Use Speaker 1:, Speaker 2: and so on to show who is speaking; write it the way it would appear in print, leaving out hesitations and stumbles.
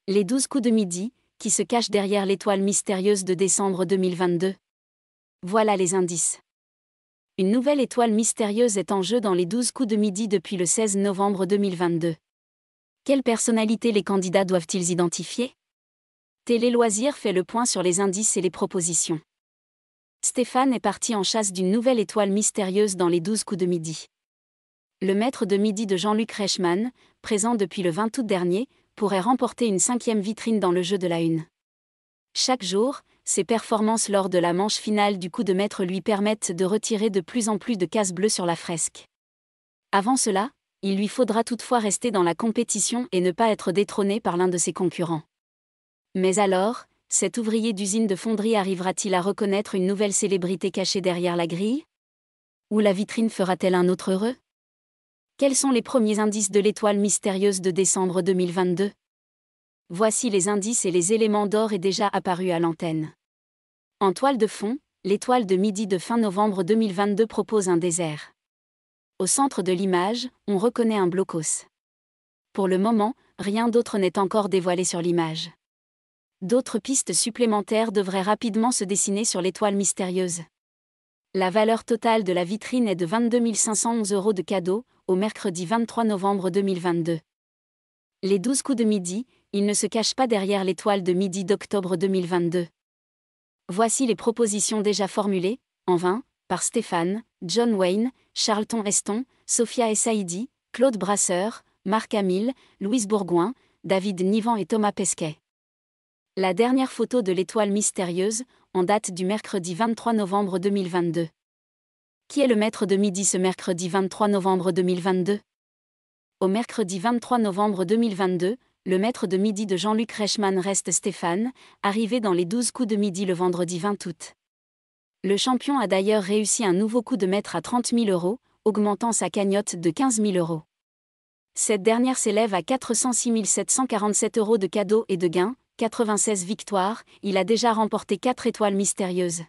Speaker 1: Les 12 coups de midi, qui se cachent derrière l'étoile mystérieuse de décembre 2022. Voilà les indices. Une nouvelle étoile mystérieuse est en jeu dans les 12 coups de midi depuis le 16 novembre 2022. Quelle personnalité les candidats doivent-ils identifier? Télé Loisirs fait le point sur les indices et les propositions. Stéphane est parti en chasse d'une nouvelle étoile mystérieuse dans les 12 coups de midi. Le maître de midi de Jean-Luc Reichmann, présent depuis le 20 août dernier, pourrait remporter une 5e vitrine dans le jeu de la une. Chaque jour, ses performances lors de la manche finale du coup de maître lui permettent de retirer de plus en plus de cases bleues sur la fresque. Avant cela, il lui faudra toutefois rester dans la compétition et ne pas être détrôné par l'un de ses concurrents. Mais alors, cet ouvrier d'usine de fonderie arrivera-t-il à reconnaître une nouvelle célébrité cachée derrière la grille? Ou la vitrine fera-t-elle un autre heureux? Quels sont les premiers indices de l'étoile mystérieuse de décembre 2022? Voici les indices et les éléments d'or est déjà apparu à l'antenne. En toile de fond, l'étoile de midi de fin novembre 2022 propose un désert. Au centre de l'image, on reconnaît un blocos. Pour le moment, rien d'autre n'est encore dévoilé sur l'image. D'autres pistes supplémentaires devraient rapidement se dessiner sur l'étoile mystérieuse. La valeur totale de la vitrine est de 22 511 € de cadeaux, au mercredi 23 novembre 2022. Les 12 coups de midi, ils ne se cachent pas derrière l'étoile de midi d'octobre 2022. Voici les propositions déjà formulées, en vain, par Stéphane, John Wayne, Charlton Heston, Sophia Essaidi, Claude Brasseur, Marc Hamill, Louise Bourgoin, David Nivan et Thomas Pesquet. La dernière photo de l'étoile mystérieuse, en date du mercredi 23 novembre 2022. Qui est le maître de midi ce mercredi 23 novembre 2022? Au mercredi 23 novembre 2022, le maître de midi de Jean-Luc Reichmann reste Stéphane, arrivé dans les 12 coups de midi le vendredi 20 août. Le champion a d'ailleurs réussi un nouveau coup de maître à 30 000 €, augmentant sa cagnotte de 15 000 €. Cette dernière s'élève à 406 747 € de cadeaux et de gains, 96 victoires, il a déjà remporté 4 étoiles mystérieuses.